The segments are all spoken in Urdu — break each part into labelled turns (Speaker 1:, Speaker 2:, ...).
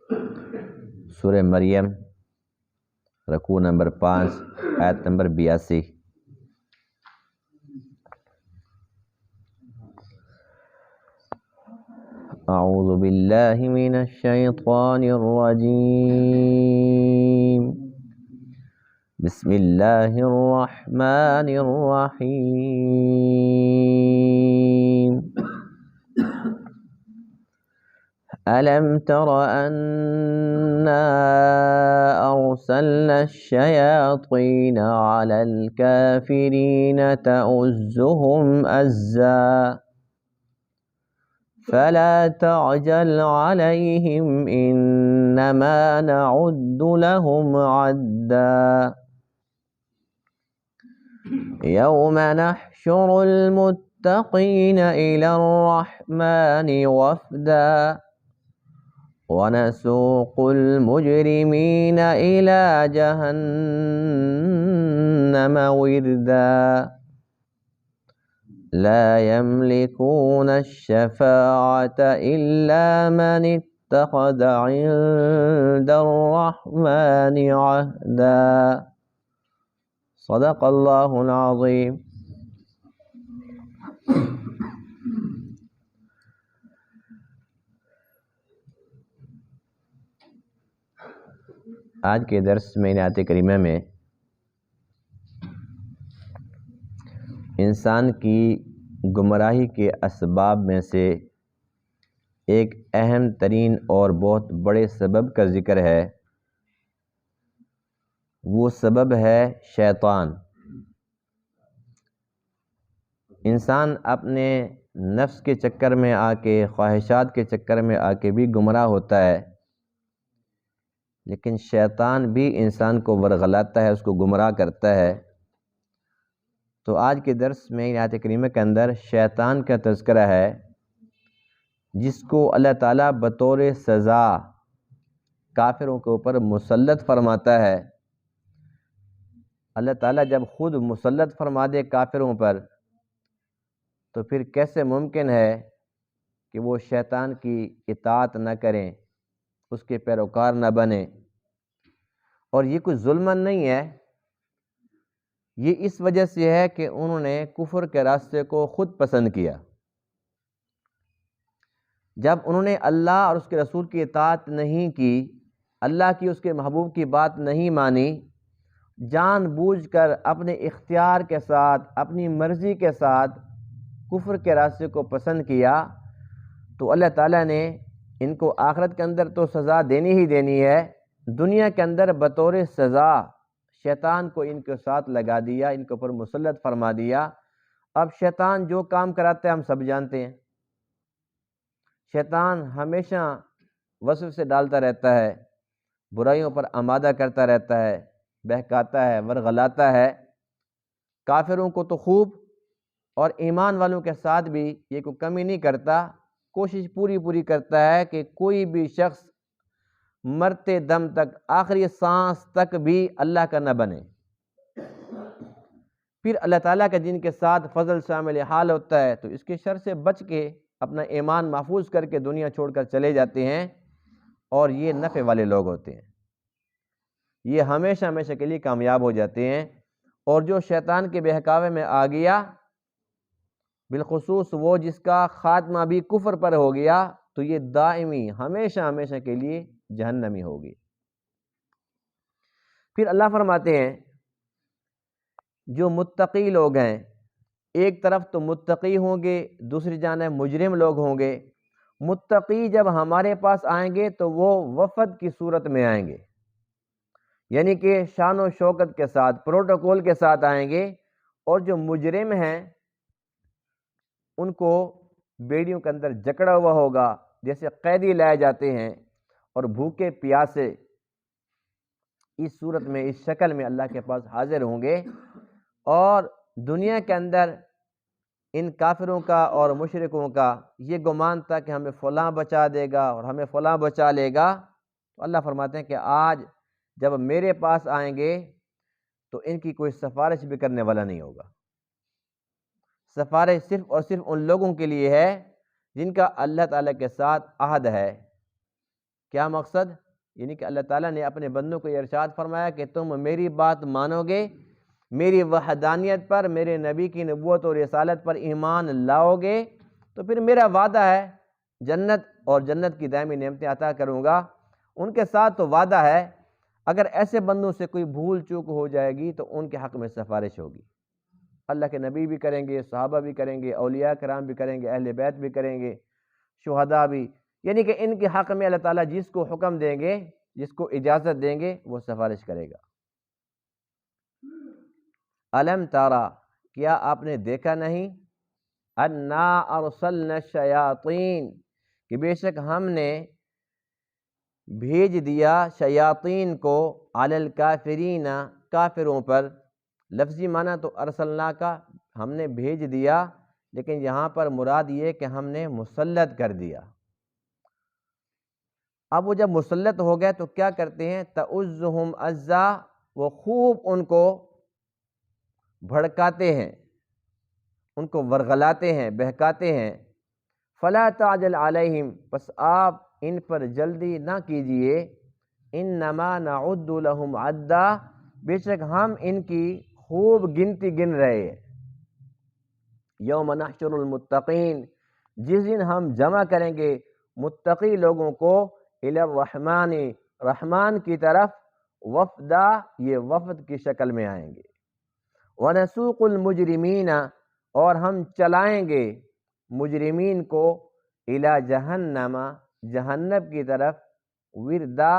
Speaker 1: سورہ مریم رکوع نمبر 5 آیت نمبر 82۔ اعوذ باللہ من الشیطان الرجیم، بسم اللہ الرحمن الرحیم۔ أَلَمْ تَرَ أَنَّا أَرْسَلْنَا الشَّيَاطِينَ عَلَى الْكَافِرِينَ تَؤُزُّهُمْ أَزًّا فَلَا تَعْجَلْ عَلَيْهِمْ إِنَّمَا نَعُدُّ لَهُمْ عَدًّا يَوْمَ نَحْشُرُ الْمُتَّقِينَ إِلَى الرَّحْمَنِ وَفْدًا وَنَسُوقُ الْمُجْرِمِينَ إِلَى جَهَنَّمَ وِرْدًا لَا يَمْلِكُونَ الشَّفَاعَةَ إِلَّا مَنِ اتَّخَذَ عِندَ الرَّحْمَنِ عَهْدًا۔ صدق اللہ العظیم۔ آج کے درس میں آیت کریمہ میں انسان کی گمراہی کے اسباب میں سے ایک اہم ترین اور بہت بڑے سبب کا ذکر ہے۔ وہ سبب ہے شیطان۔ انسان اپنے نفس کے چکر میں آ کے، خواہشات کے چکر میں آ کے بھی گمراہ ہوتا ہے، لیکن شیطان بھی انسان کو ورغلاتا ہے، اس کو گمراہ کرتا ہے۔ تو آج کے درس میں آیت کریمہ کے اندر شیطان کا تذکرہ ہے، جس کو اللہ تعالیٰ بطور سزا کافروں کے اوپر مسلط فرماتا ہے۔ اللہ تعالیٰ جب خود مسلط فرما دے کافروں پر، تو پھر کیسے ممکن ہے کہ وہ شیطان کی اطاعت نہ کریں، اس کے پیروکار نہ بنیں؟ اور یہ کوئی ظلم نہیں ہے، یہ اس وجہ سے ہے کہ انہوں نے کفر کے راستے کو خود پسند کیا۔ جب انہوں نے اللہ اور اس کے رسول کی اطاعت نہیں کی، اللہ کی اس کے محبوب کی بات نہیں مانی، جان بوجھ کر اپنے اختیار کے ساتھ، اپنی مرضی کے ساتھ کفر کے راستے کو پسند کیا، تو اللہ تعالیٰ نے ان کو آخرت کے اندر تو سزا دینی ہی دینی ہے، دنیا کے اندر بطور سزا شیطان کو ان کے ساتھ لگا دیا، ان کے اوپر مسلط فرما دیا۔ اب شیطان جو کام کراتا ہے ہم سب جانتے ہیں۔ شیطان ہمیشہ وسوسے ڈالتا رہتا ہے، برائیوں پر آمادہ کرتا رہتا ہے، بہکاتا ہے، ورغلاتا ہے۔ کافروں کو تو خوب، اور ایمان والوں کے ساتھ بھی یہ کوئی کمی نہیں کرتا، کوشش پوری کرتا ہے کہ کوئی بھی شخص مرتے دم تک، آخری سانس تک بھی اللہ کا نہ بنے۔ پھر اللہ تعالیٰ کا جن کے ساتھ فضل شامل حال ہوتا ہے تو اس کے شر سے بچ کے اپنا ایمان محفوظ کر کے دنیا چھوڑ کر چلے جاتے ہیں، اور یہ نفع والے لوگ ہوتے ہیں، یہ ہمیشہ کے لیے کامیاب ہو جاتے ہیں۔ اور جو شیطان کے بہکاوے میں آ گیا، بالخصوص وہ جس کا خاتمہ بھی کفر پر ہو گیا، تو یہ دائمی ہمیشہ کے لیے جہنمی ہوگی۔ پھر اللہ فرماتے ہیں جو متقی لوگ ہیں، ایک طرف تو متقی ہوں گے، دوسری جانب مجرم لوگ ہوں گے۔ متقی جب ہمارے پاس آئیں گے تو وہ وفد کی صورت میں آئیں گے، یعنی کہ شان و شوکت کے ساتھ، پروٹوکول کے ساتھ آئیں گے، اور جو مجرم ہیں ان کو بیڑیوں کے اندر جکڑا ہوا ہوگا، جیسے قیدی لائے جاتے ہیں، اور بھوکے پیاسے اس صورت میں، اس شکل میں اللہ کے پاس حاضر ہوں گے۔ اور دنیا کے اندر ان کافروں کا اور مشرکوں کا یہ گمان تھا کہ ہمیں فلاں بچا دے گا اور ہمیں فلاں بچا لے گا، تو اللہ فرماتے ہیں کہ آج جب میرے پاس آئیں گے تو ان کی کوئی سفارش بھی کرنے والا نہیں ہوگا۔ سفارش صرف اور صرف ان لوگوں کے لیے ہے جن کا اللہ تعالیٰ کے ساتھ عہد ہے کیا مقصد؟ یعنی کہ اللہ تعالیٰ نے اپنے بندوں کو یہ ارشاد فرمایا کہ تم میری بات مانو گے، میری وحدانیت پر، میرے نبی کی نبوت اور رسالت پر ایمان لاؤ گے تو پھر میرا وعدہ ہے جنت اور جنت کی دائمی نعمتیں عطا کروں گا۔ ان کے ساتھ تو وعدہ ہے، اگر ایسے بندوں سے کوئی بھول چوک ہو جائے گی تو ان کے حق میں سفارش ہوگی۔ اللہ کے نبی بھی کریں گے، صحابہ بھی کریں گے، اولیاء کرام بھی کریں گے، اہل بیت بھی کریں گے، شہداء بھی، یعنی کہ ان کے حق میں اللہ تعالیٰ جس کو حکم دیں گے، جس کو اجازت دیں گے، وہ سفارش کرے گا۔ الم تارا، کیا آپ نے دیکھا نہیں، انا ارسلنا الشیاطین، کہ بے شک ہم نے بھیج دیا شیاطین کو، علی الکافرین، کافروں پر۔ لفظی معنی تو ارسلنا کا ہم نے بھیج دیا، لیکن یہاں پر مراد یہ کہ ہم نے مسلط کر دیا۔ اب وہ جب مسلط ہو گئے تو کیا کرتے ہیں؟ تؤزہم عزا، وہ خوب ان کو بھڑکاتے ہیں، ان کو ورغلاتے ہیں، بہکاتے ہیں۔ فلا تعجل علیہم، پس آپ ان پر جلدی نہ کیجئے، انما نعد لہم عدا، بے شک ہم ان کی خوب گنتی گن رہے ہیں۔ یوم نحشر المتقین، جس دن ہم جمع کریں گے متقی لوگوں کو، الی الرحمن، رحمان کی طرف، وفدا، یہ وفد کی شکل میں آئیں گے۔ ونسوق المجرمین، اور ہم چلائیں گے مجرمین کو، الی جہنم، جہنم کی طرف، وردا،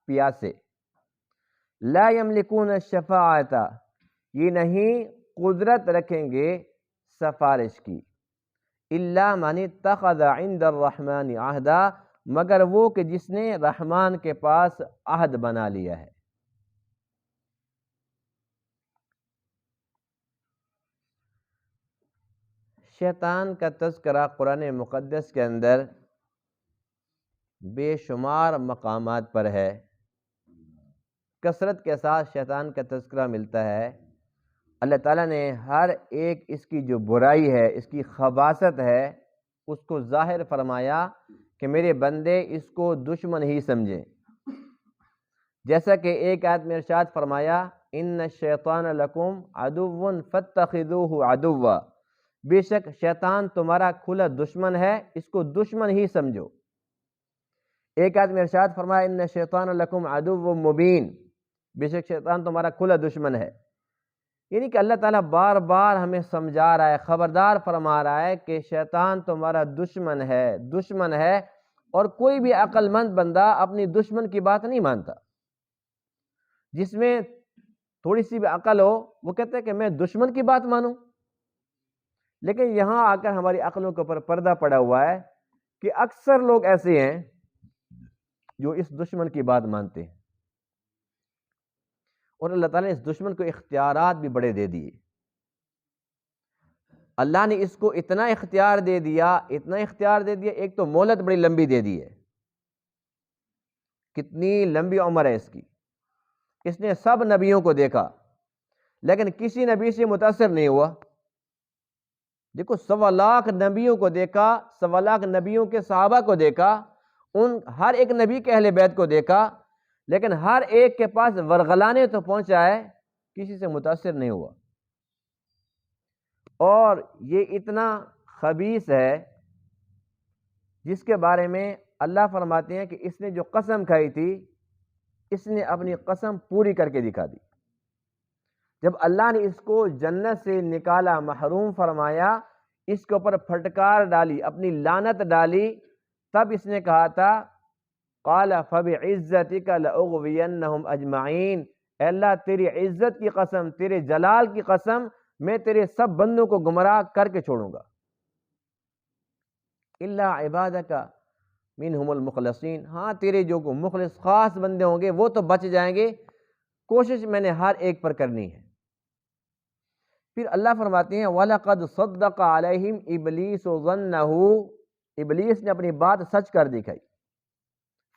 Speaker 1: پیاسے۔ لا یملکون الشفاعۃ، یہ نہیں قدرت رکھیں گے سفارش کی، الا من اتخذ عند الرحمن عہدا، مگر وہ کہ جس نے رحمان کے پاس عہد بنا لیا ہے۔ شیطان کا تذکرہ قرآن مقدس کے اندر بے شمار مقامات پر ہے، کثرت کے ساتھ شیطان کا تذکرہ ملتا ہے۔ اللہ تعالیٰ نے ہر ایک اس کی جو برائی ہے، اس کی خباثت ہے، اس کو ظاہر فرمایا کہ میرے بندے اس کو دشمن ہی سمجھیں۔ جیسا کہ ایک آیت میں ارشاد فرمایا، ان الشیطان لکم عدو فاتخذوہ عدوا، بے شک شیطان تمہارا کھلا دشمن ہے، اس کو دشمن ہی سمجھو۔ ایک آیت میں ارشاد فرمایا، ان الشیطان لکم عدو مبین، بے شک شیطان تمہارا کھلا دشمن ہے۔ یعنی کہ اللہ تعالیٰ بار بار ہمیں سمجھا رہا ہے، خبردار فرما رہا ہے کہ شیطان تمہارا دشمن ہے، دشمن ہے، اور کوئی بھی عقل مند بندہ اپنی دشمن کی بات نہیں مانتا۔ جس میں تھوڑی سی بھی عقل ہو وہ کہتا ہے کہ میں دشمن کی بات مانوں، لیکن یہاں آ کر ہماری عقلوں کے اوپر پردہ پڑا ہوا ہے کہ اکثر لوگ ایسے ہیں جو اس دشمن کی بات مانتے ہیں، اور اللہ تعالیٰ نے اس دشمن کو اختیارات بھی بڑے دے دیے۔ اللہ نے اس کو اتنا اختیار دے دیا، اتنا اختیار دے دیا، ایک تو مہلت بڑی لمبی دے دی ہے، کتنی لمبی عمر ہے اس کی۔ اس نے سب نبیوں کو دیکھا لیکن کسی نبی سے متاثر نہیں ہوا۔ دیکھو 1.25 لاکھ نبیوں کو دیکھا، 1.25 لاکھ نبیوں کے صحابہ کو دیکھا، ان ہر ایک نبی کے اہل بیت کو دیکھا، لیکن ہر ایک کے پاس ورغلانے تو پہنچا ہے، کسی سے متاثر نہیں ہوا۔ اور یہ اتنا خبیث ہے جس کے بارے میں اللہ فرماتے ہیں کہ اس نے جو قسم کھائی تھی، اس نے اپنی قسم پوری کر کے دکھا دی۔ جب اللہ نے اس کو جنت سے نکالا، محروم فرمایا، اس کے اوپر پھٹکار ڈالی، اپنی لعنت ڈالی، تب اس نے کہا تھا، قال فبعزتک لاغوینہم اجمعین، اے اللہ تیری عزت کی قسم، تیرے جلال کی قسم، میں تیرے سب بندوں کو گمراہ کر کے چھوڑوں گا، الا عبادک منہم المخلصین، ہاں تیرے جو مخلص خاص بندے ہوں گے وہ تو بچ جائیں گے، کوشش میں نے ہر ایک پر کرنی ہے۔ پھر اللہ فرماتے ہیں وَلَقَدْ صَدَّقَ عَلَيْهِمْ إِبْلِيسُ ظَنَّهُ، ابلیس نے اپنی بات سچ کر دکھائی،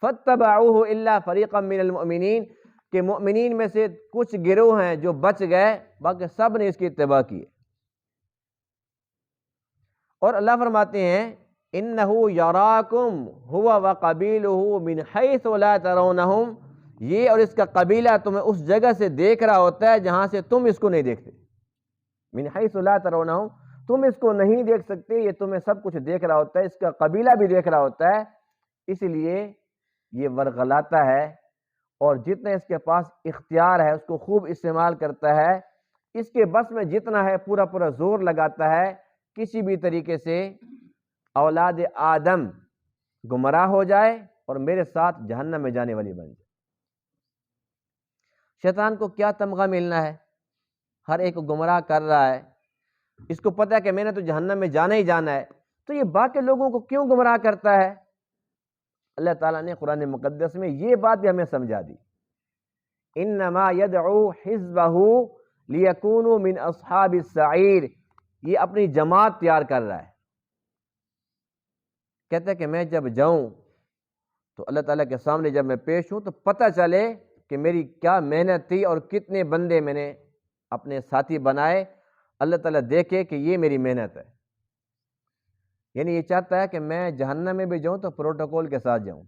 Speaker 1: فَاتَّبَعُوهُ إِلَّا فَرِيقًا مِّنَ الْمُؤْمِنِينَ، کہ مؤمنین میں سے کچھ گروہ ہیں جو بچ گئے، باقی سب نے اس کی اتباع کی۔ اور اللہ فرماتے ہیں انہ یراکم ہوا وقبیلہ من حیث لا ترونہم، یہ اور اس کا قبیلہ تمہیں اس جگہ سے دیکھ رہا ہوتا ہے جہاں سے تم اس کو نہیں دیکھتے. من حیث لا ترونہم، تم اس کو نہیں دیکھ سکتے، یہ تمہیں سب کچھ دیکھ رہا ہوتا ہے، اس کا قبیلہ بھی دیکھ رہا ہوتا ہے. اس لیے یہ ورغلاتا ہے، اور جتنا اس کے پاس اختیار ہے اس کو خوب استعمال کرتا ہے. اس کے بس میں جتنا ہے پورا پورا زور لگاتا ہے کسی بھی طریقے سے اولاد آدم گمراہ ہو جائے اور میرے ساتھ جہنم میں جانے والی بن جائے. شیطان کو کیا تمغہ ملنا ہے؟ ہر ایک کو گمراہ کر رہا ہے، اس کو پتہ ہے کہ میں نے تو جہنم میں جانا ہی جانا ہے، تو یہ باقی لوگوں کو کیوں گمراہ کرتا ہے؟ اللہ تعالیٰ نے قرآن مقدس میں یہ بات بھی ہمیں سمجھا دی. انما یدعو حزبہ لیکونوا من اصحاب السعیر، یہ اپنی جماعت تیار کر رہا ہے. کہتا ہے کہ میں جب جاؤں تو اللہ تعالیٰ کے سامنے جب میں پیش ہوں تو پتہ چلے کہ میری کیا محنت تھی اور کتنے بندے میں نے اپنے ساتھی بنائے. اللہ تعالیٰ دیکھے کہ یہ میری محنت ہے. یعنی یہ چاہتا ہے کہ میں جہنم میں بھی جاؤں تو پروٹوکول کے ساتھ جاؤں.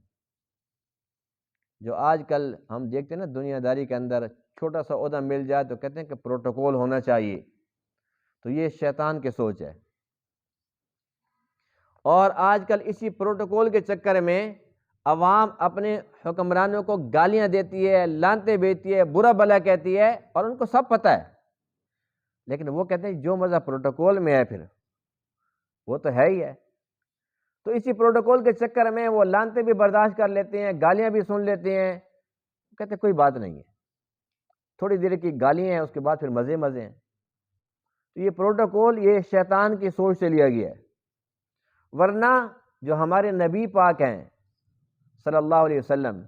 Speaker 1: جو آج کل ہم دیکھتے ہیں نا دنیا داری کے اندر، چھوٹا سا عہدہ مل جائے تو کہتے ہیں کہ پروٹوکول ہونا چاہیے. تو یہ شیطان کی سوچ ہے. اور آج کل اسی پروٹوکول کے چکر میں عوام اپنے حکمرانوں کو گالیاں دیتی ہے، لعنتیں بیچتی ہے، برا بھلا کہتی ہے، اور ان کو سب پتہ ہے، لیکن وہ کہتے ہیں جو مزہ پروٹوکول میں ہے پھر وہ تو ہے ہی ہے. تو اسی پروٹوکول کے چکر میں وہ لعنتیں بھی برداشت کر لیتے ہیں، گالیاں بھی سن لیتے ہیں. کہتے ہیں کوئی بات نہیں ہے، تھوڑی دیر کی گالیاں ہیں، اس کے بعد پھر مزے مزے ہیں. تو یہ پروٹوکول یہ شیطان کی سوچ سے لیا گیا ہے. ورنہ جو ہمارے نبی پاک ہیں صلی اللہ علیہ وسلم،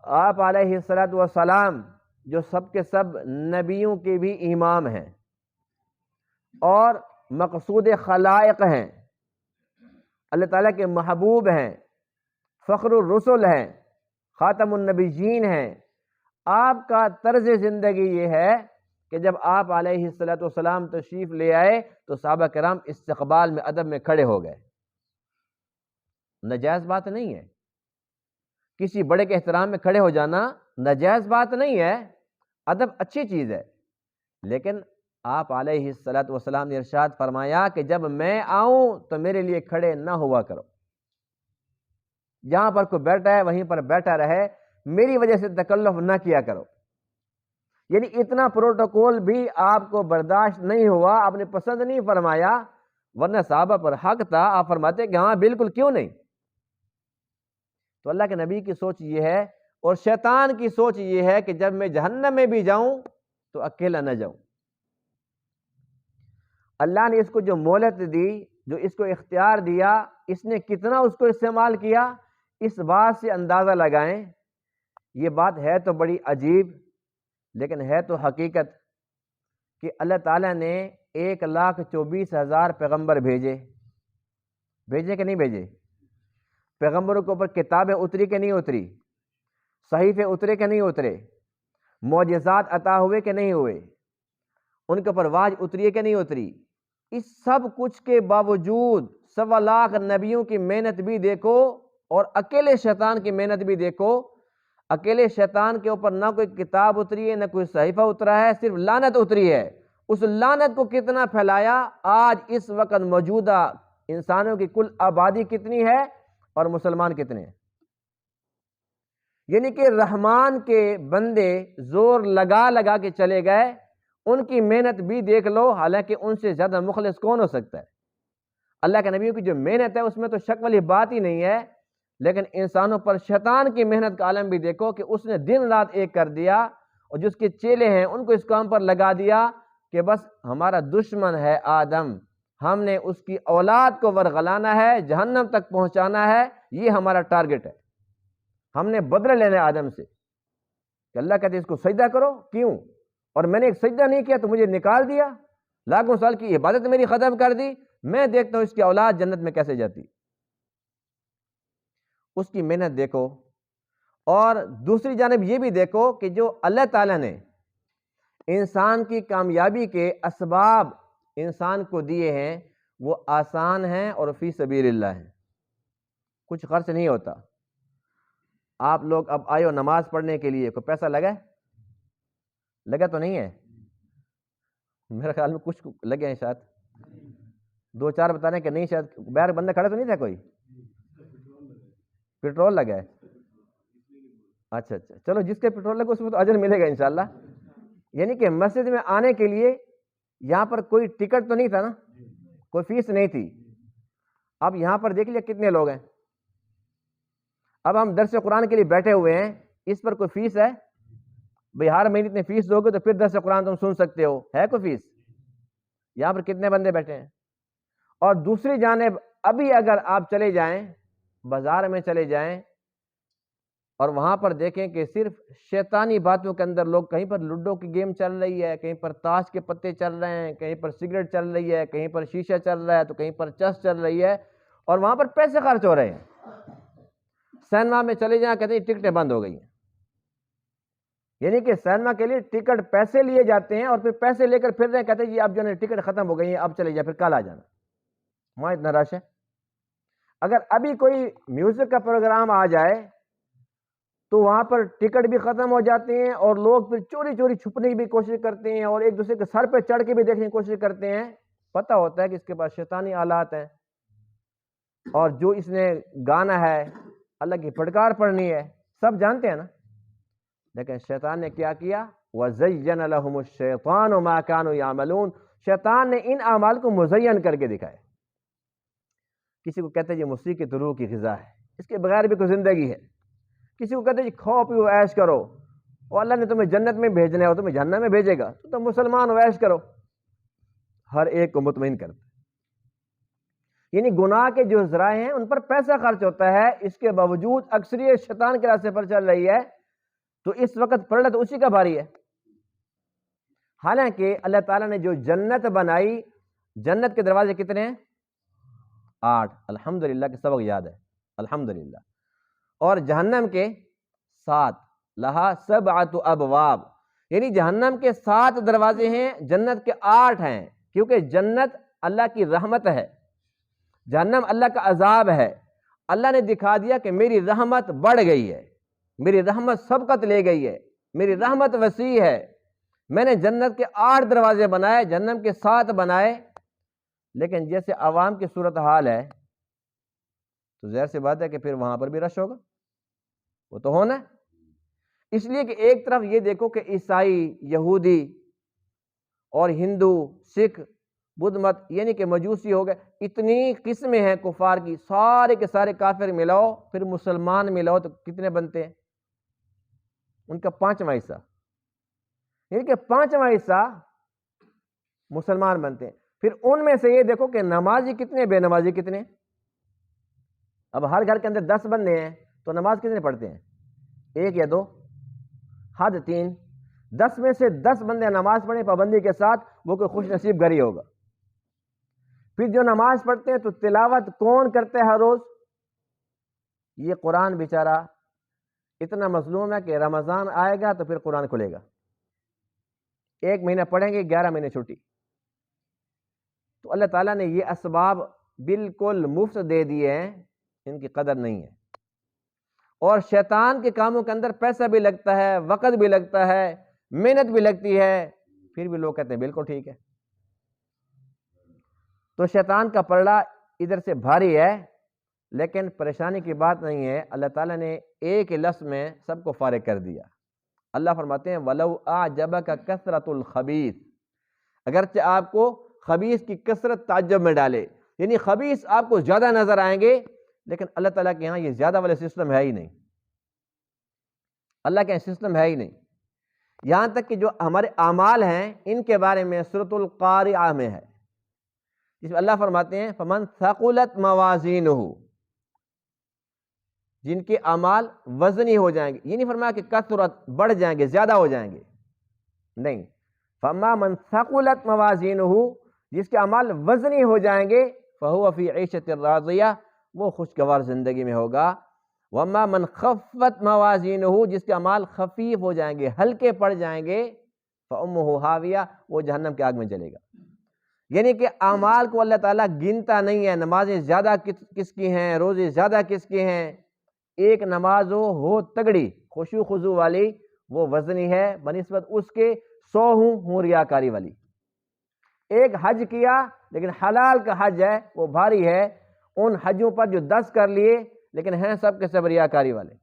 Speaker 1: آپ علیہ الصلاۃ والسلام جو سب کے سب نبیوں کے بھی امام ہیں اور مقصود خلائق ہیں، اللہ تعالیٰ کے محبوب ہیں، فخر الرسل ہیں، خاتم النبیین ہیں، آپ کا طرز زندگی یہ ہے کہ جب آپ علیہ الصلاۃ والسلام تشریف لے آئے تو صحابہ کرام استقبال میں ادب میں کھڑے ہو گئے. ناجائز بات نہیں ہے، کسی بڑے کے احترام میں کھڑے ہو جانا ناجائز بات نہیں ہے، ادب اچھی چیز ہے. لیکن آپ علیہ الصلاۃ والسلام نے ارشاد فرمایا کہ جب میں آؤں تو میرے لیے کھڑے نہ ہوا کرو، جہاں پر کوئی بیٹھا ہے وہیں پر بیٹھا رہے، میری وجہ سے تکلف نہ کیا کرو. یعنی اتنا پروٹوکول بھی آپ کو برداشت نہیں ہوا، آپ نے پسند نہیں فرمایا، ورنہ صحابہ پر حق تھا، آپ فرماتے کہ ہاں بالکل کیوں نہیں. تو اللہ کے نبی کی سوچ یہ ہے، اور شیطان کی سوچ یہ ہے کہ جب میں جہنم میں بھی جاؤں تو اکیلا نہ جاؤں. اللہ نے اس کو جو مہلت دی، جو اس کو اختیار دیا، اس نے کتنا اس کو استعمال کیا، اس بات سے اندازہ لگائیں. یہ بات ہے تو بڑی عجیب لیکن ہے تو حقیقت کہ اللہ تعالیٰ نے 1,24,000 پیغمبر بھیجے کہ نہیں بھیجے؟ پیغمبروں کے اوپر کتابیں اتری کہ نہیں اتری؟ صحیفے اترے کہ نہیں اترے؟ معجزات عطا ہوئے کہ نہیں ہوئے؟ ان کے اوپر وحی اتری ہے کہ نہیں اتری؟ اس سب کچھ کے باوجود 1,25,000 نبیوں کی محنت بھی دیکھو اور اکیلے شیطان کی محنت بھی دیکھو. اکیلے شیطان کے اوپر نہ کوئی کتاب اتری ہے، نہ کوئی صحیفہ اترا ہے، صرف لعنت اتری ہے. اس لعنت کو کتنا پھیلایا. آج اس وقت موجودہ انسانوں کی کل آبادی کتنی ہے اور مسلمان کتنے ہیں؟ یعنی کہ رحمان کے بندے زور لگا لگا کے چلے گئے، ان کی محنت بھی دیکھ لو، حالانکہ ان سے زیادہ مخلص کون ہو سکتا ہے؟ اللہ کے نبیوں کی جو محنت ہے اس میں تو شک والی بات ہی نہیں ہے، لیکن انسانوں پر شیطان کی محنت کا عالم بھی دیکھو کہ اس نے دن رات ایک کر دیا، اور جس کے چیلے ہیں ان کو اس کام پر لگا دیا کہ بس ہمارا دشمن ہے آدم، ہم نے اس کی اولاد کو ورغلانا ہے، جہنم تک پہنچانا ہے، یہ ہمارا ٹارگٹ ہے. ہم نے بدلہ لینا ہے آدم سے کہ اللہ کہتے ہیں اس کو سجدہ کرو. کیوں؟ اور میں نے ایک سجدہ نہیں کیا تو مجھے نکال دیا، لاکھوں سال کی عبادت میری ختم کر دی، میں دیکھتا ہوں اس کی اولاد جنت میں کیسے جاتی. اس کی محنت دیکھو. اور دوسری جانب یہ بھی دیکھو کہ جو اللہ تعالیٰ نے انسان کی کامیابی کے اسباب انسان کو دیے ہیں، وہ آسان ہیں اور فی سبیل اللہ ہیں، کچھ خرچ نہیں ہوتا۔ آپ لوگ اب آئے ہو نماز پڑھنے کے لیے، کوئی پیسہ لگا تو نہیں ہے؟ میرے خیال میں کچھ لگے ہیں، شاید 2-4 بتا رہے ہیں کہ نہیں، شاید باہر بندے کھڑے تو نہیں تھے، کوئی پیٹرول لگا ہے؟ اچھا چلو، جس کے پیٹرول لگا اس میں تو اجر ملے گا انشاءاللہ۔ یعنی کہ مسجد میں آنے کے لیے یہاں پر کوئی ٹکٹ تو نہیں تھا نا، کوئی فیس نہیں تھی۔ اب یہاں پر دیکھ لیا کتنے لوگ ہیں، اب ہم درس قرآن کے لیے بیٹھے ہوئے ہیں، اس پر کوئی فیس ہے؟ بھئی ہر مہینے اتنے فیس دو گے تو پھر درس قرآن تم سن سکتے ہو، ہے کوئی فیس؟ یہاں پر کتنے بندے بیٹھے ہیں؟ اور دوسری جانب ابھی اگر آپ چلے جائیں، بازار میں چلے جائیں اور وہاں پر دیکھیں کہ صرف شیطانی باتوں کے اندر لوگ، کہیں پر لوڈو کی گیم چل رہی ہے، کہیں پر تاش کے پتے چل رہے ہیں، کہیں پر سگریٹ چل رہی ہے، کہیں پر شیشہ چل رہا ہے، تو کہیں پر چس چل رہی ہے، اور وہاں پر پیسے خرچ ہو رہے ہیں۔ سینما میں چلے جائیں، کہتے ہیں ٹکٹیں بند ہو گئی ہیں، یعنی کہ سینما کے لیے ٹکٹ پیسے لیے جاتے ہیں اور پھر پیسے لے کر پھر رہے ہیں، کہتے ہیں جی اب جو ہے ٹکٹ ختم ہو گئی ہیں، اب چلے جائیں، پھر کل آ جانا۔ وہاں اتنا رش ہے۔ اگر ابھی کوئی میوزک کا پروگرام آ جائے تو وہاں پر ٹکٹ بھی ختم ہو جاتے ہیں اور لوگ پھر چوری چوری چھپنے کی بھی کوشش کرتے ہیں اور ایک دوسرے کے سر پہ چڑھ کے بھی دیکھنے کی کوشش کرتے ہیں۔ پتہ ہوتا ہے کہ اس کے پاس شیطانی آلات ہیں اور جو اس نے گانا ہے، اللہ کی پھٹکار پڑھنی ہے، سب جانتے ہیں نا، لیکن شیطان نے کیا کیا؟ وَزَيَّنَ لَهُمُ الشَّيْطَانُ مَا كَانُوا يَعْمَلُونَ، شیطان نے ان اعمال کو مزین کر کے دکھائے۔ کسی کو کہتے ہیں یہ موسیقی تو روح کی غذا ہے، اس کے بغیر بھی کوئی زندگی ہے۔ کسی کو کہتے ہیں کھاؤ پیو عیش کرو، اور اللہ نے تمہیں جنت میں بھیجنا ہے اور تمہیں جہنم میں بھیجے گا، تو تم مسلمان ہو، عیش کرو۔ ہر ایک کو مطمئن کرتا ہے، یعنی گناہ کے جو ذرائع ہیں ان پر پیسہ خرچ ہوتا ہے، اس کے باوجود اکثریت شیطان کے راستے پر چل رہی ہے، تو اس وقت پلڑا تو اسی کا بھاری ہے۔ حالانکہ اللہ تعالیٰ نے جو جنت بنائی، جنت کے دروازے کتنے ہیں؟ 8، الحمدللہ کہ سبق یاد ہے، الحمدللہ۔ اور جہنم کے 7، لہا 7 ابواب، یعنی جہنم کے 7 دروازے ہیں، جنت کے 8 ہیں، کیونکہ جنت اللہ کی رحمت ہے، جہنم اللہ کا عذاب ہے۔ اللہ نے دکھا دیا کہ میری رحمت بڑھ گئی ہے، میری رحمت سبقت لے گئی ہے، میری رحمت وسیع ہے، میں نے جنت کے 8 دروازے بنائے، جہنم کے 7 بنائے۔ لیکن جیسے عوام کی صورتحال ہے تو ظاہر سی بات ہے کہ پھر وہاں پر بھی رش ہوگا، وہ تو ہونا ہے۔ اس لیے کہ ایک طرف یہ دیکھو کہ عیسائی، یہودی اور ہندو، سکھ، بدھ مت، یعنی کہ مجوسی ہو گئے، اتنی قسمیں ہیں کفار کی، سارے کے سارے کافر ملاؤ پھر مسلمان ملاؤ تو کتنے بنتے ہیں؟ ان کا 5واں حصہ، یعنی کہ 5واں حصہ مسلمان بنتے ہیں۔ پھر ان میں سے یہ دیکھو کہ نمازی کتنے، بے نمازی کتنے۔ اب ہر گھر کے اندر 10 بندے ہیں تو نماز کتنے پڑھتے ہیں؟ 1 یا 2، حد 3۔ 10 میں سے 10 بندے نماز پڑھیں پابندی کے ساتھ، وہ کوئی خوش نصیب گھر ہی ہوگا۔ پھر جو نماز پڑھتے ہیں تو تلاوت کون کرتے ہیں ہر روز؟ یہ قرآن بیچارہ اتنا مظلوم ہے کہ رمضان آئے گا تو پھر قرآن کھلے گا، 1 مہینہ پڑھیں گے، 11 مہینے چھٹی۔ تو اللہ تعالیٰ نے یہ اسباب بالکل مفت دے دیے ہیں، ان کی قدر نہیں ہے۔ اور شیطان کے کاموں کے اندر پیسہ بھی لگتا ہے، وقت بھی لگتا ہے، محنت بھی لگتی ہے، پھر بھی لوگ کہتے ہیں بالکل ٹھیک ہے۔ تو شیطان کا پلڑا ادھر سے بھاری ہے، لیکن پریشانی کی بات نہیں ہے، اللہ تعالیٰ نے ایک لفظ میں سب کو فارغ کر دیا۔ اللہ فرماتے ہیں وَلَوْ أَعْجَبَكَ كَثْرَةُ الْخَبِيثِ، اگرچہ آپ کو خبیث کی کثرت تعجب میں ڈالے، یعنی خبیث آپ کو زیادہ نظر آئیں گے، لیکن اللہ تعالیٰ کے یہاں یہ زیادہ والا سسٹم ہے ہی نہیں، اللہ کے یہاں سسٹم ہے ہی نہیں۔ یہاں تک کہ جو ہمارے اعمال ہیں ان کے بارے میں سورۃ القارعہ میں ہے، جس میں اللہ فرماتے ہیں فَمَنْ ثَقُلَتْ مَوَازِينُهُ، جن کے اعمال وزنی ہو جائیں گے، یہ نہیں فرمایا کہ کثرت بڑھ جائیں گے، زیادہ ہو جائیں گے، نہیں، فَمَا مَنْ ثَقُلَتْ مَوَازِينُهُ، جس کے اعمال وزنی ہو جائیں گے، فَهُوَ فِي عِيشَةٍ رَاضِيَةٍ، وہ خوشگوار زندگی میں ہوگا۔ وَمَا مَنْ خَفَّتْ مَوَازِينُهُ، جس کے اعمال خفیف ہو جائیں گے، ہلکے پڑ جائیں گے، فَأُمُّهُ هَاوِيَةٌ، وہ جہنم کی آگ میں جلے گا۔ یعنی کہ اعمال کو اللہ تعالیٰ گنتا نہیں ہے، نمازیں زیادہ کس کی ہیں، روزے زیادہ کس کے ہیں، ایک نماز ہو تگڑی خشوع خضوع والی وہ وزنی ہے بنسبت اس کے 100 ہوں ریاکاری والی۔ ایک حج کیا لیکن حلال کا حج ہے وہ بھاری ہے، ان حجوں پر جو 10 کر لیے لیکن ہیں سب کے سب ریاکاری والے۔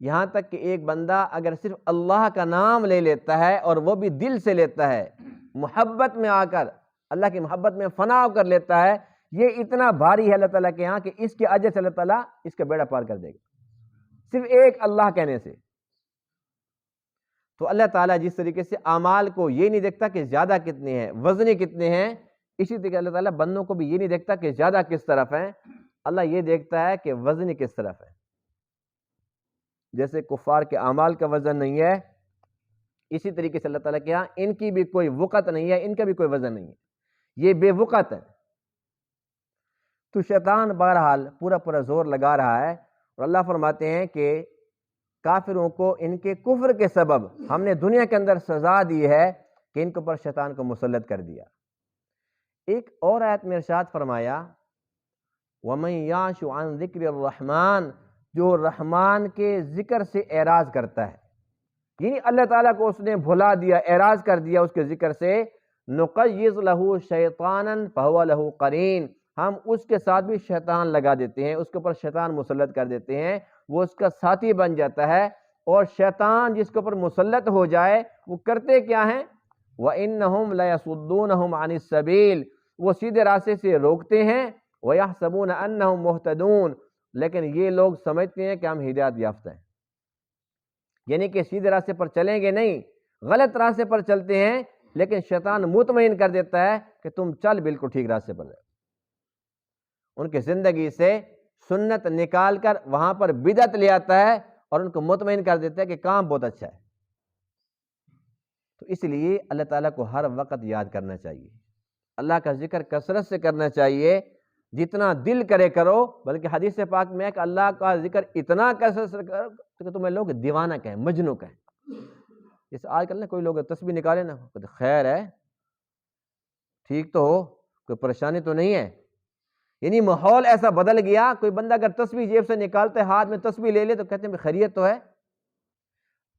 Speaker 1: یہاں تک کہ ایک بندہ اگر صرف اللہ کا نام لے لیتا ہے اور وہ بھی دل سے لیتا ہے، محبت میں آ کر اللہ کی محبت میں فنا کر لیتا ہے، یہ اتنا بھاری ہے اللہ تعالیٰ کے یہاں کہ اس کے اجر سے اللہ تعالیٰ اس کا بیڑا پار کر دے گا صرف ایک اللہ کہنے سے۔ تو اللہ تعالیٰ جس طریقے سے اعمال کو یہ نہیں دیکھتا کہ زیادہ کتنے ہیں، وزنی کتنے ہیں، اسی طریقے اللہ تعالیٰ بندوں کو بھی یہ نہیں دیکھتا کہ زیادہ کس طرف ہیں، اللہ یہ دیکھتا ہے کہ وزنی کس طرف ہے۔ جیسے کفار کے اعمال کا وزن نہیں ہے، اسی طریقے سے اللہ تعالیٰ کے یہاں ان کی بھی کوئی وقت نہیں ہے، ان کا بھی کوئی وزن نہیں ہے، یہ بے وقت ہے۔ تو شیطان بہرحال پورا زور لگا رہا ہے، اور اللہ فرماتے ہیں کہ کافروں کو ان کے کفر کے سبب ہم نے دنیا کے اندر سزا دی ہے کہ ان کے اوپر شیطان کو مسلط کر دیا۔ ایک اور آیت میں ارشاد فرمایا وَمَن يَعْشُ عَن ذِكْرِ الرَّحْمَنِ، جو رحمان کے ذکر سے اعراض کرتا ہے، یعنی اللہ تعالیٰ کو اس نے بھلا دیا، اعراض کر دیا اس کے ذکر سے، نُقَيِّضْ لَهُ شَيْطَانًا فَهُوَ لَهُ قَرِينٌ، ہم اس کے ساتھ بھی شیطان لگا دیتے ہیں، اس کے اوپر شیطان مسلط کر دیتے ہیں، وہ اس کا ساتھی بن جاتا ہے۔ اور شیطان جس کے اوپر مسلط ہو جائے وہ کرتے کیا ہیں؟ وَإِنَّهُمْ لَيَصُدُّونَهُمْ عَنِ السَّبِيلِ، وہ سیدھے راستے سے روکتے ہیں، وَيَحْسَبُونَ أَنَّهُمْ مُهْتَدُونَ، لیکن یہ لوگ سمجھتے ہیں کہ ہم ہدایت یافتہ ہیں، یعنی کہ سیدھے راستے پر چلیں گے نہیں، غلط راستے پر چلتے ہیں، لیکن شیطان مطمئن کر دیتا ہے کہ تم چل بالکل ٹھیک راستے پر رہے، ان کی زندگی سے سنت نکال کر وہاں پر بدعت لے آتا ہے اور ان کو مطمئن کر دیتا ہے کہ کام بہت اچھا ہے۔ تو اس لیے اللہ تعالیٰ کو ہر وقت یاد کرنا چاہیے، اللہ کا ذکر کثرت سے کرنا چاہیے، جتنا دل کرے کرو، بلکہ حدیث پاک میں ہے کہ اللہ کا ذکر اتنا کثرت سے کرو کہ تمہیں لوگ دیوانہ کہیں، مجنوں کہیں۔ جیسے آج کل نا کوئی لوگ تسبیح نکالے نا، خیر ہے، ٹھیک تو ہو، کوئی پریشانی تو نہیں ہے، یعنی ماحول ایسا بدل گیا، کوئی بندہ اگر تسبیح جیب سے نکالتے ہاتھ میں تسبیح لے لے تو کہتے ہیں خیریت تو ہے۔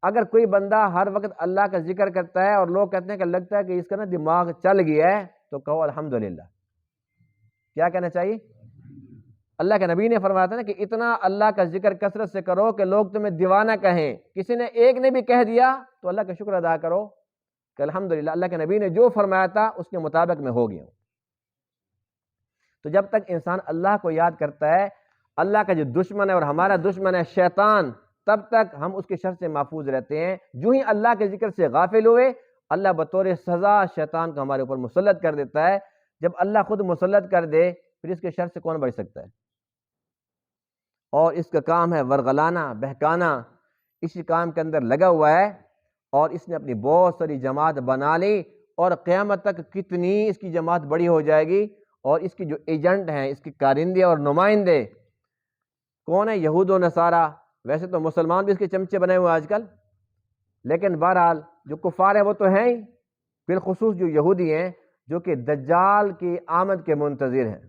Speaker 1: اگر کوئی بندہ ہر وقت اللہ کا ذکر کرتا ہے اور لوگ کہتے ہیں کہ لگتا ہے کہ اس کا نا دماغ چل گیا ہے، تو کہو الحمدللہ۔ کیا کہنا چاہیے؟ اللہ کے نبی نے فرمایا تھا نا کہ اتنا اللہ کا ذکر کثرت سے کرو کہ لوگ تمہیں دیوانہ کہیں، کسی نے ایک نے بھی کہہ دیا تو اللہ کا شکر ادا کرو کہ الحمدللہ اللہ کے نبی نے جو فرمایا تھا اس کے مطابق میں ہو گیا ہوں۔ تو جب تک انسان اللہ کو یاد کرتا ہے، اللہ کا جو دشمن ہے اور ہمارا دشمن ہے شیطان، تب تک ہم اس کے شر سے محفوظ رہتے ہیں۔ جو ہی اللہ کے ذکر سے غافل ہوئے، اللہ بطور سزا شیطان کو ہمارے اوپر مسلط کر دیتا ہے۔ جب اللہ خود مسلط کر دے پھر اس کے شر سے کون بچ سکتا ہے؟ اور اس کا کام ہے ورغلانا، بہکانا، اسی کام کے اندر لگا ہوا ہے، اور اس نے اپنی بہت ساری جماعت بنا لی، اور قیامت تک کتنی اس کی جماعت بڑی ہو جائے گی، اور اس کی جو ایجنٹ ہیں، اس کے کارندے اور نمائندے کون ہیں؟ یہود و نصارہ۔ ویسے تو مسلمان بھی اس کے چمچے بنے ہوئے آج کل، لیکن بہرحال جو کفار ہیں وہ تو ہیں ہی، بالخصوص جو یہودی ہیں جو کہ دجال کی آمد کے منتظر ہیں،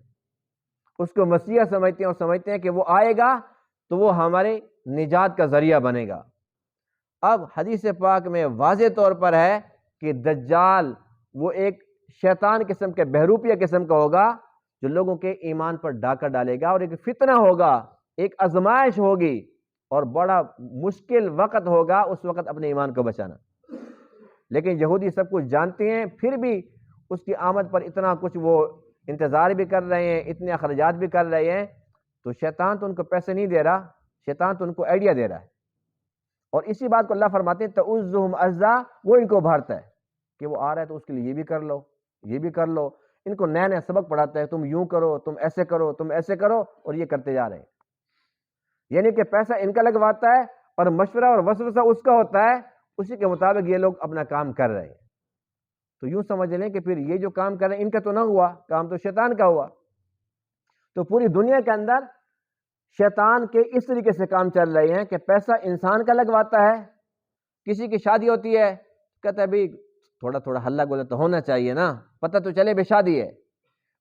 Speaker 1: اس کو مسیح سمجھتے ہیں، اور سمجھتے ہیں کہ وہ آئے گا تو وہ ہمارے نجات کا ذریعہ بنے گا۔ اب حدیث پاک میں واضح طور پر ہے کہ دجال وہ ایک شیطان قسم کے بہروپیہ قسم کا ہوگا جو لوگوں کے ایمان پر ڈاکہ ڈالے گا، اور ایک فتنہ ہوگا، ایک آزمائش ہوگی، اور بڑا مشکل وقت ہوگا اس وقت اپنے ایمان کو بچانا۔ لیکن یہودی سب کچھ جانتے ہیں، پھر بھی اس کی آمد پر اتنا کچھ وہ انتظار بھی کر رہے ہیں، اتنے اخراجات بھی کر رہے ہیں۔ تو شیطان تو ان کو پیسے نہیں دے رہا، شیطان تو ان کو آئیڈیا دے رہا ہے، اور اسی بات کو اللہ فرماتے ہیں تَعُزُّهُمْ عَزًّا، وہ ان کو ابھارتا ہے کہ وہ آ رہا ہے تو اس کے لیے یہ بھی کر لو، یہ بھی کر لو، ان کو نیا نیا سبق پڑھاتا ہے، تم یوں کرو، تم ایسے کرو، تم ایسے کرو، اور یہ کرتے جا رہے ہیں۔ یعنی کہ پیسہ ان کا لگواتا ہے اور مشورہ اور وسوسہ اس کا ہوتا ہے، اسی کے مطابق یہ لوگ اپنا کام کر رہے ہیں۔ تو یوں سمجھ لیں کہ پھر یہ جو کام کر رہے ہیں ان کا تو نہ ہوا، کام تو شیطان کا ہوا۔ تو پوری دنیا کے اندر شیطان کے اس طریقے سے کام چل رہے ہیں کہ پیسہ انسان کا لگواتا ہے، کسی کی شادی ہوتی ہے کہتا ہے بھائی تھوڑا تھوڑا ہلہ گولا تو ہونا چاہیے نا، پتہ تو چلے بے شادی ہے،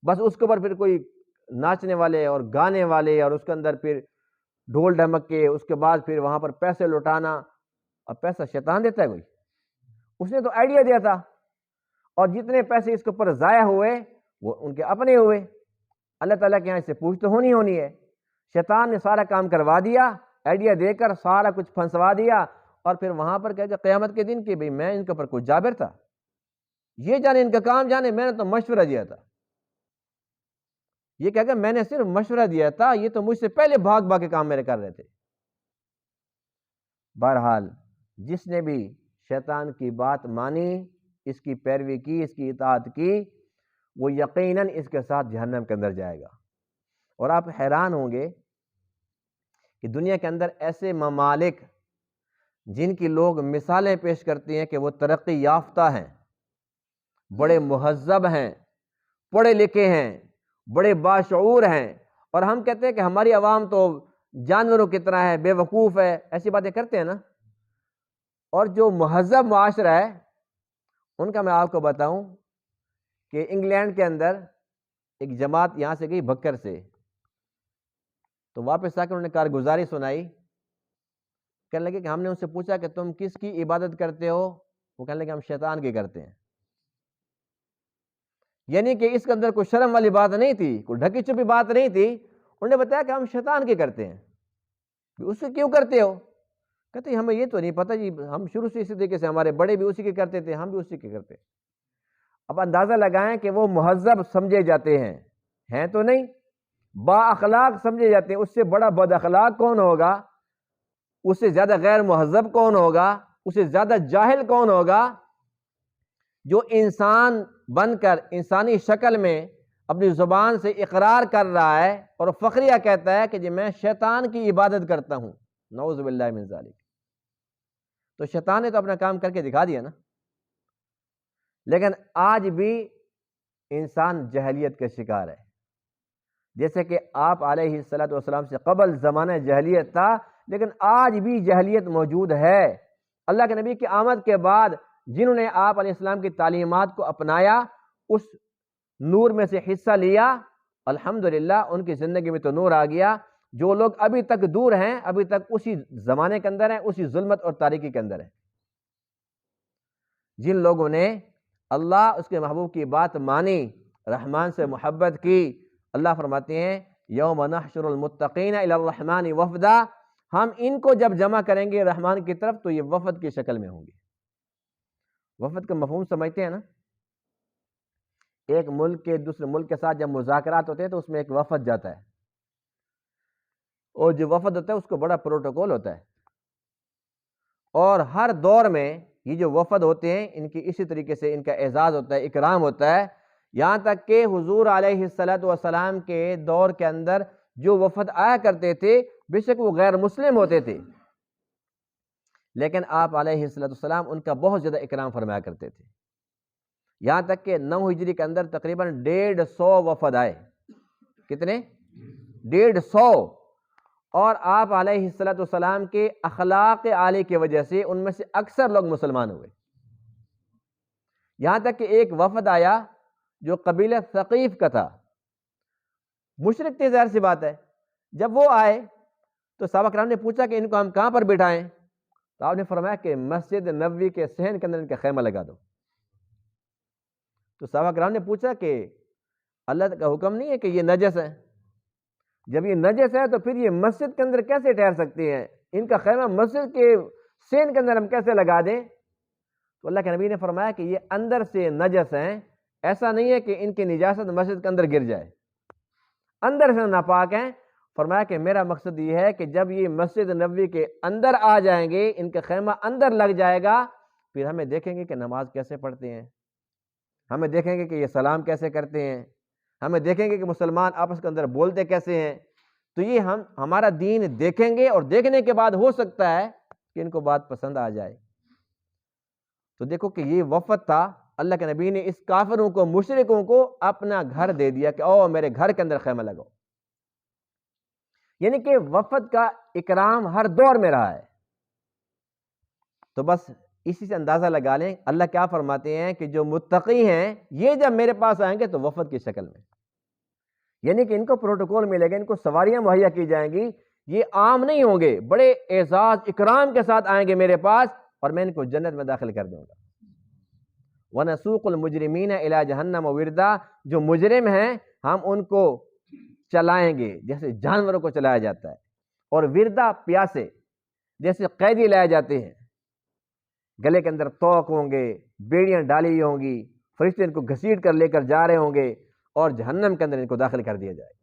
Speaker 1: بس اس کے اوپر پھر کوئی ناچنے والے اور گانے والے اور اس کے اندر پھر ڈھول ڈھمک کے اس کے بعد پھر وہاں پر پیسے لوٹانا. اب پیسہ شیطان دیتا ہے کوئی؟ اس نے تو آئیڈیا دیا تھا، اور جتنے پیسے اس کے اوپر ضائع ہوئے وہ ان کے اپنے ہوئے. اللہ تعالیٰ کے یہاں اس سے پوچھ تو ہونی ہے. شیطان نے سارا کام کروا دیا، آئیڈیا دے کر سارا کچھ پھنسوا دیا، اور پھر وہاں پر کہا کہ قیامت کے دن کہ بھئی میں ان کے اوپر کچھ جابر تھا، یہ جانے ان کا کام جانے، میں نے تو مشورہ دیا تھا. یہ کہا کہ میں نے صرف مشورہ دیا تھا، یہ تو مجھ سے پہلے بھاگ بھاگ کے کام میرے کر رہے تھے. بہرحال جس نے بھی شیطان کی بات مانی، اس کی پیروی کی، اس کی اطاعت کی، وہ یقیناً اس کے ساتھ جہنم کے اندر جائے گا. اور آپ حیران ہوں گے کہ دنیا کے اندر ایسے ممالک جن کی لوگ مثالیں پیش کرتے ہیں کہ وہ ترقی یافتہ ہیں، بڑے مہذب ہیں، پڑھے لکھے ہیں، بڑے باشعور ہیں، اور ہم کہتے ہیں کہ ہماری عوام تو جانوروں کی طرح ہے، بے وقوف ہے، ایسی باتیں کرتے ہیں نا. اور جو مہذب معاشرہ ہے ان کا میں آپ کو بتاؤں کہ انگلینڈ کے اندر ایک جماعت یہاں سے گئی بکر سے، تو واپس آ کے انہوں نے کارگزاری سنائی. کہنے لگے کہ ہم نے ان سے پوچھا کہ تم کس کی عبادت کرتے ہو؟ وہ کہنے لگے ہم شیطان کی کرتے ہیں. یعنی کہ اس کے اندر کوئی شرم والی بات نہیں تھی، کوئی ڈھکی چھپی بات نہیں تھی. انہوں نے بتایا کہ ہم شیطان کی کرتے ہیں. اس سے کیوں کرتے ہو؟ کہتے ہیں ہمیں یہ تو نہیں پتہ جی، ہم شروع سے اسی طریقے سے، ہمارے بڑے بھی اسی کے کرتے تھے، ہم بھی اسی کے کرتے. اب اندازہ لگائیں کہ وہ مہذب سمجھے جاتے ہیں تو نہیں، با اخلاق سمجھے جاتے ہیں. اس سے بڑا بد اخلاق کون ہوگا؟ اس سے زیادہ غیر مہذب کون ہوگا؟ اس سے زیادہ جاہل کون ہوگا؟ جو انسان بن کر انسانی شکل میں اپنی زبان سے اقرار کر رہا ہے اور فخریہ کہتا ہے کہ جی میں شیطان کی عبادت کرتا ہوں، نعوذ باللہ من ذالک. تو شیطان نے تو اپنا کام کر کے دکھا دیا نا. لیکن آج بھی انسان جہلیت کا شکار ہے. جیسے کہ آپ علیہ الصلوۃ والسلام سے قبل زمانہ جہلیت تھا، لیکن آج بھی جہلیت موجود ہے. اللہ کے نبی کی آمد کے بعد جنہوں نے آپ علیہ السلام کی تعلیمات کو اپنایا، اس نور میں سے حصہ لیا، الحمدللہ ان کی زندگی میں تو نور آ گیا. جو لوگ ابھی تک دور ہیں، ابھی تک اسی زمانے کے اندر ہیں، اسی ظلمت اور تاریکی کے اندر ہیں. جن لوگوں نے اللہ اس کے محبوب کی بات مانی، رحمان سے محبت کی، اللہ فرماتے ہیں یوم نحشر المتقین الی الرحمن وفدا، ہم ان کو جب جمع کریں گے رحمان کی طرف تو یہ وفد کی شکل میں ہوں گے. وفد کا مفہوم سمجھتے ہیں نا؟ ایک ملک کے دوسرے ملک کے ساتھ جب مذاکرات ہوتے ہیں تو اس میں ایک وفد جاتا ہے، اور جو وفد ہوتا ہے اس کو بڑا پروٹوکول ہوتا ہے. اور ہر دور میں یہ جو وفد ہوتے ہیں ان کی اسی طریقے سے ان کا اعزاز ہوتا ہے، اکرام ہوتا ہے. یہاں تک کہ حضور علیہ السلام کے دور کے اندر جو وفد آیا کرتے تھے بے شک وہ غیر مسلم ہوتے تھے، لیکن آپ علیہ السلام ان کا بہت زیادہ اکرام فرمایا کرتے تھے. یہاں تک کہ 9 ہجری کے اندر تقریباً 150 وفد آئے. کتنے؟ 150. اور آپ علیہ السلام کے اخلاق عالی کی وجہ سے ان میں سے اکثر لوگ مسلمان ہوئے. یہاں تک کہ ایک وفد آیا جو قبیلہ ثقیف کا تھا، مشرک تھے، ظاہر سی بات ہے. جب وہ آئے تو صحابہ کرام نے پوچھا کہ ان کو ہم کہاں پر بٹھائیں؟ تو آپ نے فرمایا کہ مسجد نبوی کے صحن کے اندر ان کا خیمہ لگا دو. تو صحابہ کرام نے پوچھا کہ اللہ کا حکم نہیں ہے کہ یہ نجس ہے؟ جب یہ نجس ہے تو پھر یہ مسجد کے اندر کیسے ٹھہر سکتی ہیں؟ ان کا خیمہ مسجد کے صحن کے اندر ہم کیسے لگا دیں؟ تو اللہ کے نبی نے فرمایا کہ یہ اندر سے نجس ہیں، ایسا نہیں ہے کہ ان کی نجاست مسجد کے اندر گر جائے، اندر سے ناپاک ہیں. فرمایا کہ میرا مقصد یہ ہے کہ جب یہ مسجد نبوی کے اندر آ جائیں گے، ان کا خیمہ اندر لگ جائے گا، پھر ہمیں دیکھیں گے کہ نماز کیسے پڑھتے ہیں، ہمیں دیکھیں گے کہ یہ سلام کیسے کرتے ہیں، ہمیں دیکھیں گے کہ مسلمان آپس کے اندر بولتے کیسے ہیں. تو یہ ہمارا دین دیکھیں گے، اور دیکھنے کے بعد ہو سکتا ہے کہ ان کو بات پسند آ جائے. تو دیکھو کہ یہ وفد تھا، اللہ کے نبی نے اس کافروں کو، مشرکوں کو اپنا گھر دے دیا کہ او میرے گھر کے اندر خیمہ لگاؤ. یعنی کہ وفد کا اکرام ہر دور میں رہا ہے. تو بس اسی سے اندازہ لگا لیں اللہ کیا فرماتے ہیں کہ جو متقی ہیں یہ جب میرے پاس آئیں گے تو وفد کی شکل میں، یعنی کہ ان کو پروٹوکول ملے گا، ان کو سواریاں مہیا کی جائیں گی، یہ عام نہیں ہوں گے، بڑے اعزاز اکرام کے ساتھ آئیں گے میرے پاس اور میں ان کو جنت میں داخل کر دوں گا۔ وَنَسُوقُ الْمُجْرِمِينَ إِلَىٰ جَهَنَّمَ وِرْدًا، جو مجرم ہیں ہم ان کو چلائیں گے جیسے جانوروں کو چلایا جاتا ہے، اور وردا پیاسے جیسے قیدی لائے جاتے ہیں، گلے کے اندر توق ہوں گے، بیڑیاں ڈالی ہوئی ہوں گی، فرشتے ان کو گھسیٹ کر لے کر جا رہے ہوں گے اور جہنم کے اندر ان کو داخل کر دیا جائے گا۔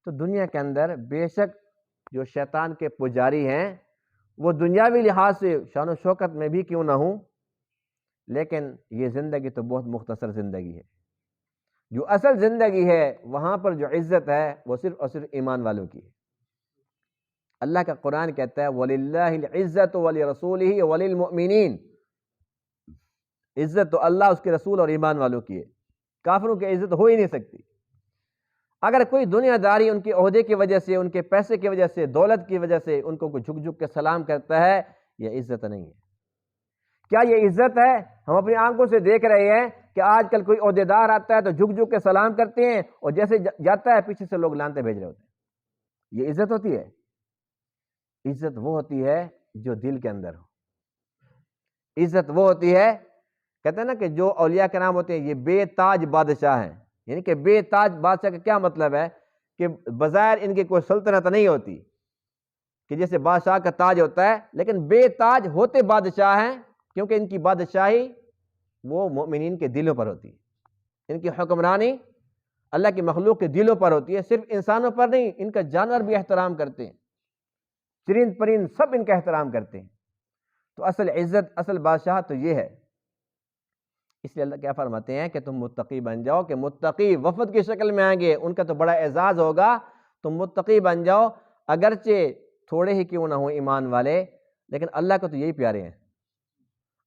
Speaker 1: تو دنیا کے اندر بے شک جو شیطان کے پجاری ہیں وہ دنیاوی لحاظ سے شان و شوکت میں بھی کیوں نہ ہوں، لیکن یہ زندگی تو بہت مختصر زندگی ہے۔ جو اصل زندگی ہے وہاں پر جو عزت ہے وہ صرف اور صرف ایمان والوں کی ہے۔ اللہ کا قرآن کہتا ہے وَلِلَّهِ الْعِزَّةُ وَلِرَسُولِهِ وَلِلْمُؤْمِنِينَ، عزت تو اللہ، اس کے رسول اور ایمان والوں کی ہے، کافروں کی عزت ہو ہی نہیں سکتی۔ اگر کوئی دنیا داری ان کے عہدے کی وجہ سے، ان کے پیسے کی وجہ سے، دولت کی وجہ سے ان کو کوئی جھک جھک کے سلام کرتا ہے، یہ عزت نہیں ہے۔ کیا یہ عزت ہے؟ ہم اپنی آنکھوں سے دیکھ رہے ہیں کہ آج کل کوئی عہدیدار آتا ہے تو جھک جھک کے سلام کرتے ہیں اور جیسے جاتا ہے پیچھے سے لوگ لانتے بھیج رہے ہوتے ہیں۔ یہ عزت ہوتی ہے؟ عزت وہ ہوتی ہے جو دل کے اندر ہو۔ عزت وہ ہوتی ہے، کہتے ہیں نا کہ جو اولیاء کرام ہوتے ہیں یہ بے تاج بادشاہ ہیں، یعنی کہ بے تاج بادشاہ کا کیا مطلب ہے کہ بظاہر ان کی کوئی سلطنت نہیں ہوتی کہ جیسے بادشاہ کا تاج ہوتا ہے، لیکن بے تاج ہوتے بادشاہ ہیں کیونکہ ان کی بادشاہی وہ مومنین کے دلوں پر ہوتی ہے، ان کی حکمرانی اللہ کی مخلوق کے دلوں پر ہوتی ہے، صرف انسانوں پر نہیں، ان کا جانور بھی احترام کرتے ہیں، چرند پرند سب ان کا احترام کرتے ہیں۔ تو اصل عزت، اصل بادشاہ تو یہ ہے۔ اس لیے اللہ کیا فرماتے ہیں کہ تم متقی بن جاؤ، کہ متقی وفد کی شکل میں آئیں گے، ان کا تو بڑا اعزاز ہوگا، تم متقی بن جاؤ، اگرچہ تھوڑے ہی کیوں نہ ہوں ایمان والے، لیکن اللہ کو تو یہی پیارے ہیں،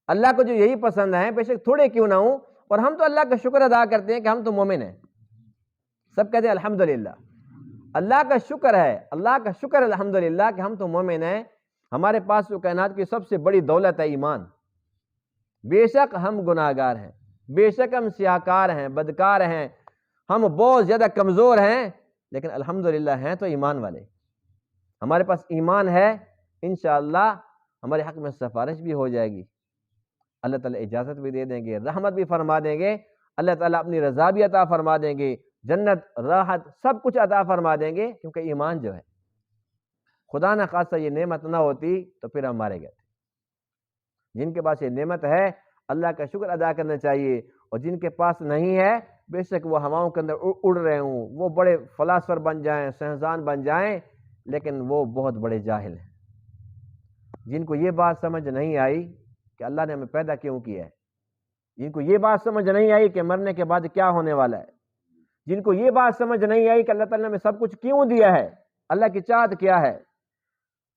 Speaker 1: اللہ کو جو یہی پسند ہیں، بے شک تھوڑے کیوں نہ ہوں، اور ہم تو اللہ کا شکر ادا کرتے ہیں کہ ہم تو مومن ہیں، سب کہتے ہیں الحمدللہ۔ اللہ کا شکر ہے، اللہ کا شکر الحمدللہ کہ ہم تو مومن ہیں، ہمارے پاس تو کائنات کی سب سے بڑی دولت ہے ایمان۔ بے شک ہم گناہ گار ہیں، بے شک ہم سیاہکار ہیں، بدکار ہیں، ہم بہت زیادہ کمزور ہیں، لیکن الحمدللہ ہیں تو ایمان والے، ہمارے پاس ایمان ہے، انشاءاللہ ہمارے حق میں سفارش بھی ہو جائے گی، اللہ تعالیٰ اجازت بھی دے دیں گے، رحمت بھی فرما دیں گے، اللہ تعالیٰ اپنی رضا بھی عطا فرما دیں گے، جنت، راحت، سب کچھ عطا فرما دیں گے، کیونکہ ایمان جو ہے، خدا نہ خاصہ یہ نعمت نہ ہوتی تو پھر ہم مارے گئے۔ جن کے پاس یہ نعمت ہے اللہ کا شکر ادا کرنا چاہیے، اور جن کے پاس نہیں ہے بے شک وہ ہواؤں کے اندر اڑ رہے ہوں، وہ بڑے فلاسفر بن جائیں، سائنسدان بن جائیں، لیکن وہ بہت بڑے جاہل ہیں۔ جن کو یہ بات سمجھ نہیں آئی کہ اللہ نے ہمیں پیدا کیوں کیا ہے، جن کو یہ بات سمجھ نہیں آئی کہ مرنے کے بعد کیا ہونے والا ہے، جن کو یہ بات سمجھ نہیں آئی کہ اللہ تعالیٰ نے ہمیں سب کچھ کیوں دیا ہے، اللہ کی چاہت کیا ہے،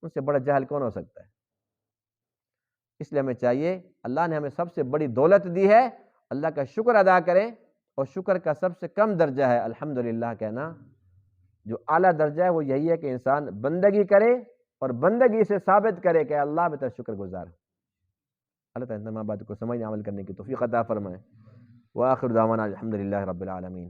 Speaker 1: ان سے بڑا جاہل کون ہو سکتا ہے؟ اس لیے ہمیں چاہیے، اللہ نے ہمیں سب سے بڑی دولت دی ہے، اللہ کا شکر ادا کریں، اور شکر کا سب سے کم درجہ ہے الحمدللہ کہنا، جو اعلیٰ درجہ ہے وہ یہی ہے کہ انسان بندگی کرے اور بندگی سے ثابت کرے کہ اللہ میں تیرا شکر گزار ہے۔ اللہ تعالیٰ تمام باتوں کو سمجھنے عمل کرنے کی توفیق عطا فرمائے۔ وآخر دعوانا الحمدللہ رب العالمین۔